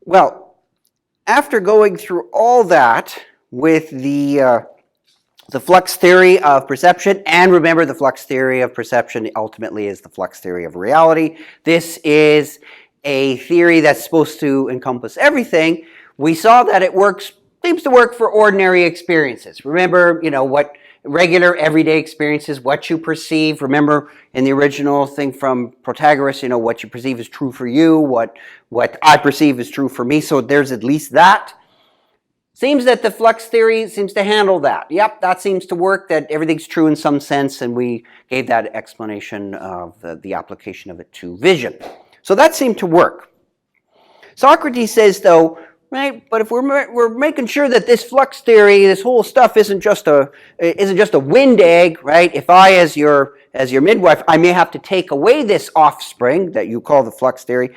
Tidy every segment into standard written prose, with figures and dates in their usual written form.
Well, after going through all that with the flux theory of perception, and remember the flux theory of perception ultimately is the flux theory of reality. This is a theory that's supposed to encompass everything. We saw that it seems to work for ordinary experiences. Remember, what regular everyday experiences, what you perceive. Remember in the original thing from Protagoras, what you perceive is true for you, what I perceive is true for me. So there's at least that. Seems that the flux theory seems to handle that. Yep, that seems to work, that everything's true in some sense, and we gave that explanation of the application of it to vision. So that seemed to work. Socrates says, though, right, but if we're making sure that this flux theory, this whole stuff isn't just a wind egg, right? If I, as your midwife, I may have to take away this offspring that you call the flux theory,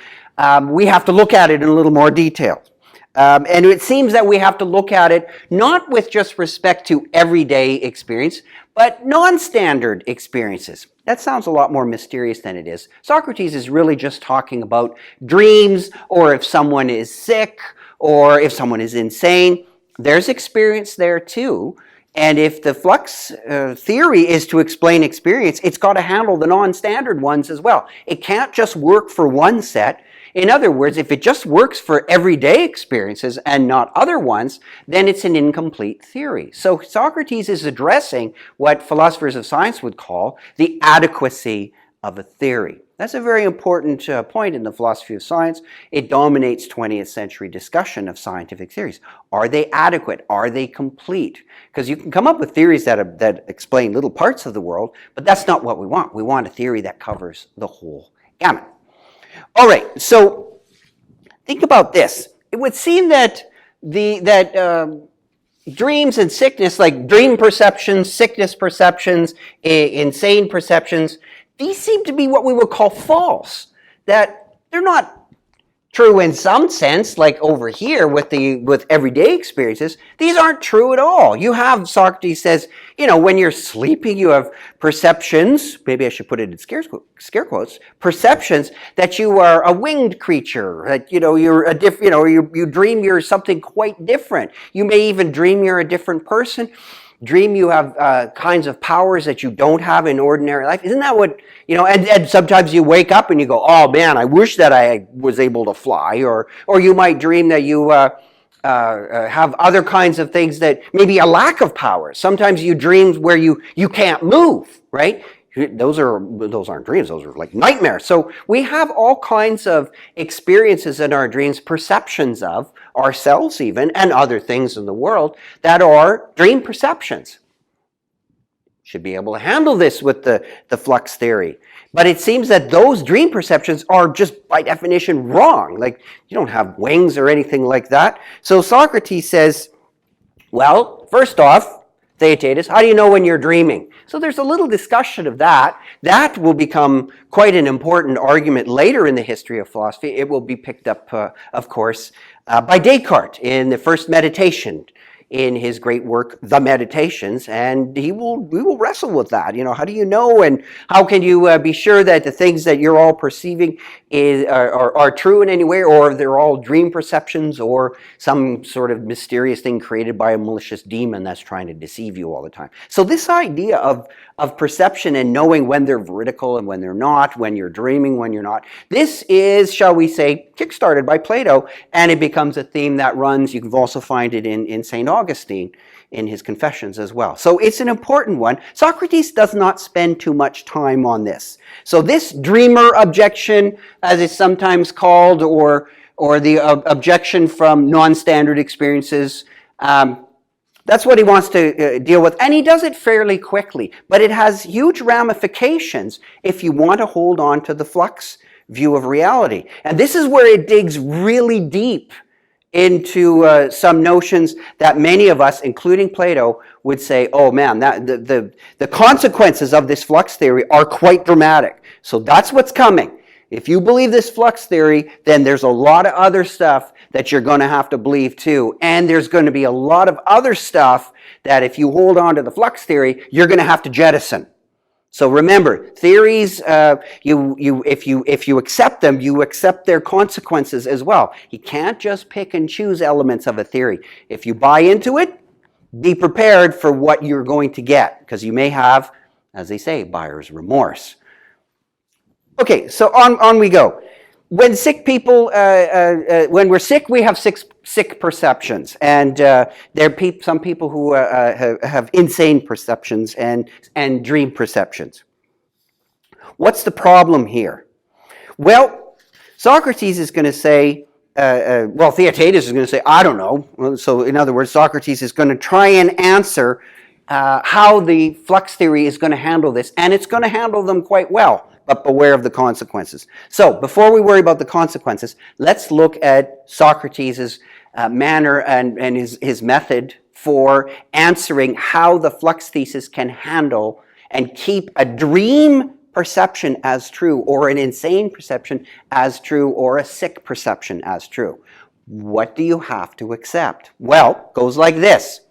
we have to look at it in a little more detail. And it seems that we have to look at it not with just respect to everyday experience, but non-standard experiences. That sounds a lot more mysterious than it is. Socrates is really just talking about dreams, or if someone is sick, or if someone is insane. There's experience there too. And if the flux theory is to explain experience, it's got to handle the non-standard ones as well. It can't just work for one set. In other words, if it just works for everyday experiences and not other ones, then it's an incomplete theory. So Socrates is addressing what philosophers of science would call the adequacy of a theory. That's a very important point in the philosophy of science. It dominates 20th century discussion of scientific theories. Are they adequate? Are they complete? Because you can come up with theories that explain little parts of the world, but that's not what we want. We want a theory that covers the whole gamut. All right, so think about this. It would seem that dreams and sickness, like dream perceptions, sickness perceptions, insane perceptions, these seem to be what we would call false. That they're not true in some sense, like over here with everyday experiences. These aren't true at all. You have, Socrates says, when you're sleeping, you have perceptions, maybe I should put it in scare quotes, perceptions that you are a winged creature, that, you're a different, you dream you're something quite different. You may even dream you're a different person. Dream you have kinds of powers that you don't have in ordinary life. Isn't that what, and sometimes you wake up and you go, oh man, I wish that I was able to fly. Or you might dream that you have other kinds of things that maybe a lack of power. Sometimes you dream where you can't move, right? Those aren't dreams, those are like nightmares. So we have all kinds of experiences in our dreams, perceptions of ourselves even, and other things in the world that are dream perceptions. Should be able to handle this with the flux theory. But it seems that those dream perceptions are just by definition wrong. Like you don't have wings or anything like that. So Socrates says, well, first off, Theaetetus, how do you know when you're dreaming? So there's a little discussion of that. That will become quite an important argument later in the history of philosophy. It will be picked up, of course, by Descartes in the first meditation in his great work, The Meditations, and we will wrestle with that. How do you know, and how can you be sure that the things that you're all perceiving are true in any way, or they're all dream perceptions, or some sort of mysterious thing created by a malicious demon that's trying to deceive you all the time. So this idea of perception and knowing when they're veridical and when they're not, when you're dreaming, when you're not, this is, shall we say, kickstarted by Plato, and it becomes a theme that runs. You can also find it in St. Augustine in his Confessions as well. So it's an important one. Socrates does not spend too much time on this. So this dreamer objection, as it's sometimes called, or the objection from non-standard experiences, that's what he wants to deal with. And he does it fairly quickly. But it has huge ramifications if you want to hold on to the flux view of reality. And this is where it digs really deep into some notions that many of us, including Plato, would say, oh man, the consequences of this flux theory are quite dramatic. So that's what's coming. If you believe this flux theory, then there's a lot of other stuff that you're going to have to believe too. And there's going to be a lot of other stuff that if you hold on to the flux theory, you're going to have to jettison. So remember, theories, if you accept them, you accept their consequences as well. You can't just pick and choose elements of a theory. If you buy into it, be prepared for what you're going to get, because you may have, as they say, buyer's remorse. Okay, so on we go. When sick people, when we're sick, we have sick perceptions, and there are some people who have insane perceptions and dream perceptions. What's the problem here? Well, Socrates is going to say, well, Theaetetus is going to say, I don't know. So in other words, Socrates is going to try and answer how the flux theory is going to handle this, and it's going to handle them quite well. But beware of the consequences. So before we worry about the consequences, let's look at Socrates' manner and his method for answering how the flux thesis can handle and keep a dream perception as true, or an insane perception as true, or a sick perception as true. What do you have to accept? Well, it goes like this.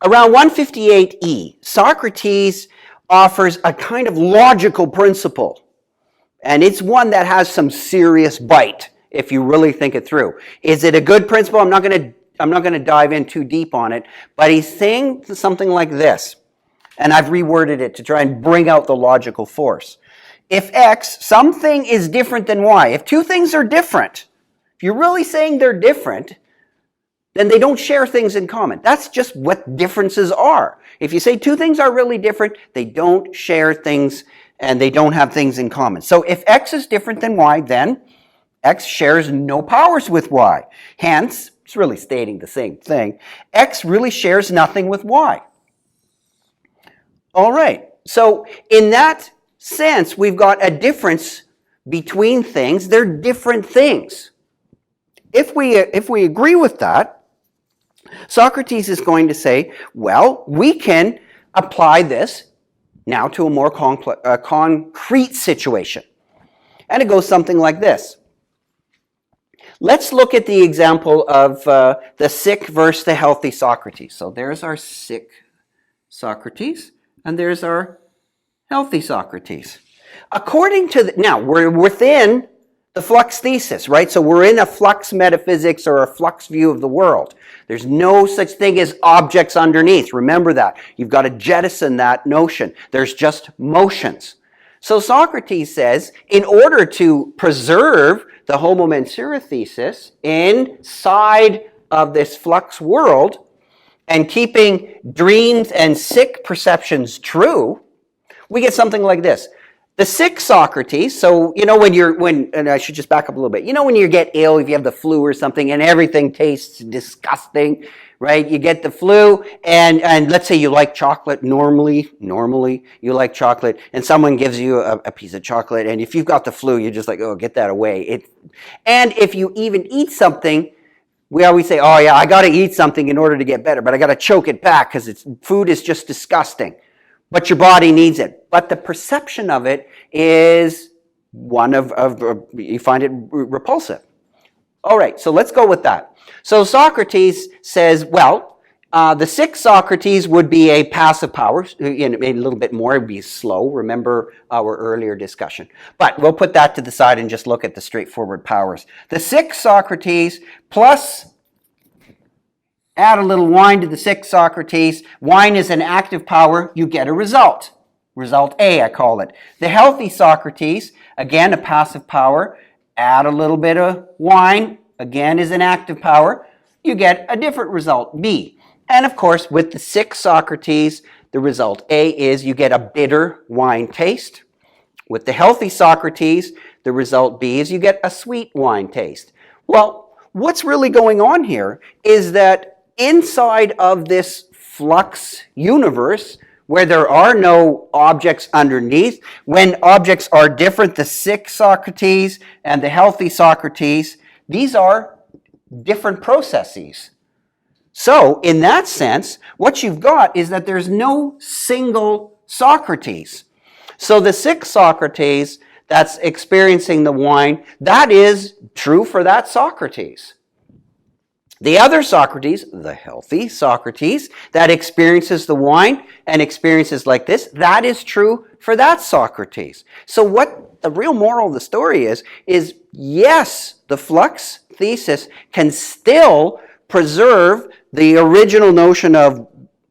Around 158E, Socrates offers a kind of logical principle. And it's one that has some serious bite if you really think it through. Is it a good principle? I'm not going to dive in too deep on it, but he's saying something like this. And I've reworded it to try and bring out the logical force. If X, something is different than Y. If two things are different, if you're really saying they're different, then they don't share things in common. That's just what differences are. If you say two things are really different, they don't share things and they don't have things in common. So if X is different than Y, then X shares no powers with Y. Hence, it's really stating the same thing. X really shares nothing with Y. All right. So in that sense, we've got a difference between things. They're different things. If we agree with that, Socrates is going to say, well, we can apply this now to a more concrete situation. And it goes something like this. Let's look at the example of the sick versus the healthy Socrates. So there's our sick Socrates, and there's our healthy Socrates. According to now, we're within the flux thesis, right? So we're in a flux metaphysics or a flux view of the world. There's no such thing as objects underneath. Remember that. You've got to jettison that notion. There's just motions. So Socrates says, in order to preserve the homo mensura thesis inside of this flux world and keeping dreams and sick perceptions true, we get something like this. The sick Socrates, so, you know, and I should just back up a little bit. You know, when you get ill, if you have the flu or something, and everything tastes disgusting, right? You get the flu, and let's say you like chocolate. Normally, you like chocolate, and someone gives you a piece of chocolate, and if you've got the flu, you're just like, oh, get that away. And if you even eat something, we always say, oh yeah, I got to eat something in order to get better, but I got to choke it back because food is just disgusting. But your body needs it. But the perception of it is one of you find it repulsive. All right, so let's go with that. So Socrates says, well, the sick Socrates would be a passive power, a little bit more, it would be slow. Remember our earlier discussion. But we'll put that to the side and just look at the straightforward powers. The sick Socrates plus add a little wine to the sick Socrates. Wine is an active power. You get a result. Result A, I call it. The healthy Socrates, again, a passive power. Add a little bit of wine, again, is an active power. You get a different result, B. And of course, with the sick Socrates, the result A is you get a bitter wine taste. With the healthy Socrates, the result B is you get a sweet wine taste. Well, what's really going on here is that inside of this flux universe, where there are no objects underneath, when objects are different, the sick Socrates and the healthy Socrates, these are different processes. So, in that sense, what you've got is that there's no single Socrates. So the sick Socrates that's experiencing the wine, that is true for that Socrates. The other Socrates, the healthy Socrates, that experiences the wine and experiences like this, that is true for that Socrates. So what the real moral of the story is yes, the flux thesis can still preserve the original notion of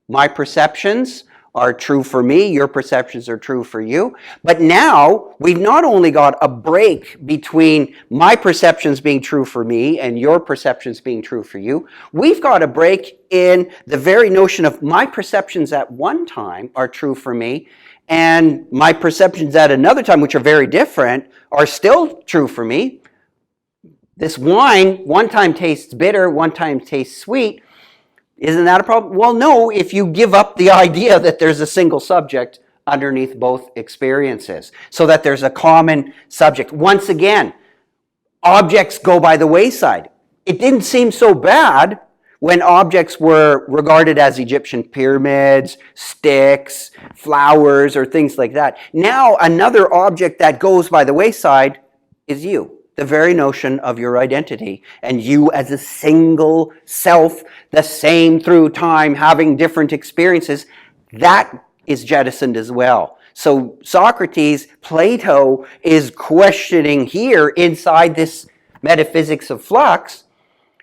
my perceptions are true for me, your perceptions are true for you. But now we've not only got a break between my perceptions being true for me and your perceptions being true for you, we've got a break in the very notion of my perceptions at one time are true for me and my perceptions at another time, which are very different, are still true for me. This wine, one time tastes bitter, one time tastes sweet. Isn't that a problem? Well, no, if you give up the idea that there's a single subject underneath both experiences, so that there's a common subject. Once again, objects go by the wayside. It didn't seem so bad when objects were regarded as Egyptian pyramids, sticks, flowers, or things like that. Now, another object that goes by the wayside is you. The very notion of your identity and you as a single self, the same through time, having different experiences, that is jettisoned as well. So Socrates, Plato is questioning here inside this metaphysics of flux.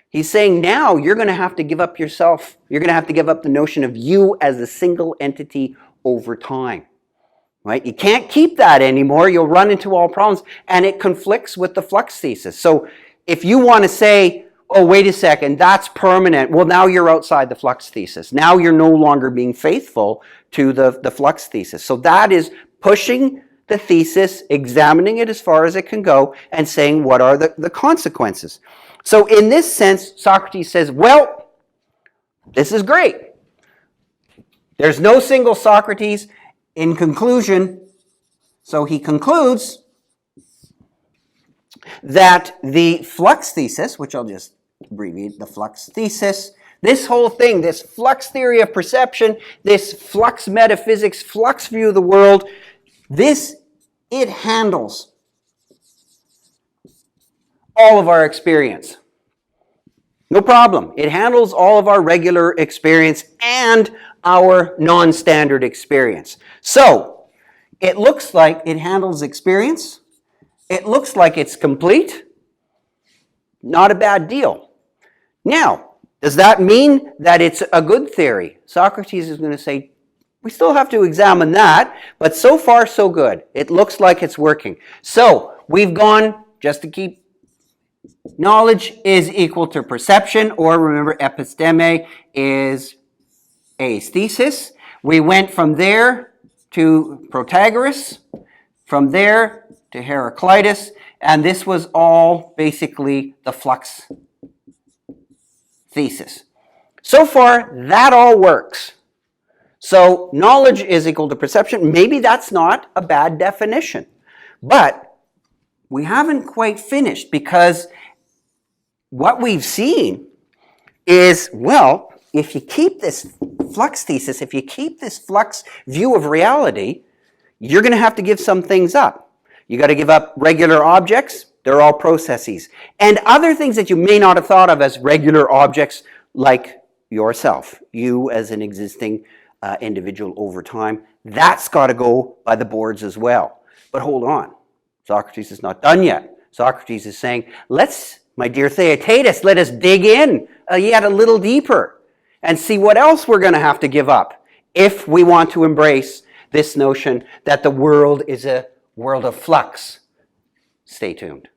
He's saying now you're going to have to give up yourself. You're going to have to give up the notion of you as a single entity over time. Right? You can't keep that anymore. You'll run into all problems. And it conflicts with the flux thesis. So if you want to say, oh, wait a second, that's permanent. Well, now you're outside the flux thesis. Now you're no longer being faithful to the flux thesis. So that is pushing the thesis, examining it as far as it can go, and saying what are the consequences. So in this sense, Socrates says, well, this is great. There's no single Socrates. In conclusion, so he concludes that the flux thesis, which I'll just abbreviate, the flux thesis, this whole thing, this flux theory of perception, this flux metaphysics, flux view of the world, it handles all of our experience. No problem. It handles all of our regular experience and our non-standard experience. So, it looks like it handles experience. It looks like it's complete. Not a bad deal. Now, does that mean that it's a good theory? Socrates is going to say, we still have to examine that, but so far so good. It looks like it's working. So, we've gone, just to keep, knowledge is equal to perception, or remember, episteme is aesthesis. We went from there to Protagoras, from there to Heraclitus, and this was all basically the flux thesis. So far, that all works. So knowledge is equal to perception. Maybe that's not a bad definition, but we haven't quite finished, because what we've seen is, well, if you keep this flux thesis, if you keep this flux view of reality, you're going to have to give some things up. You got to give up regular objects. They're all processes. And other things that you may not have thought of as regular objects, like yourself, you as an existing individual over time, that's got to go by the boards as well. But hold on. Socrates is not done yet. Socrates is saying, my dear Theaetetus, let us dig in yet a little deeper and see what else we're going to have to give up if we want to embrace this notion that the world is a world of flux. Stay tuned.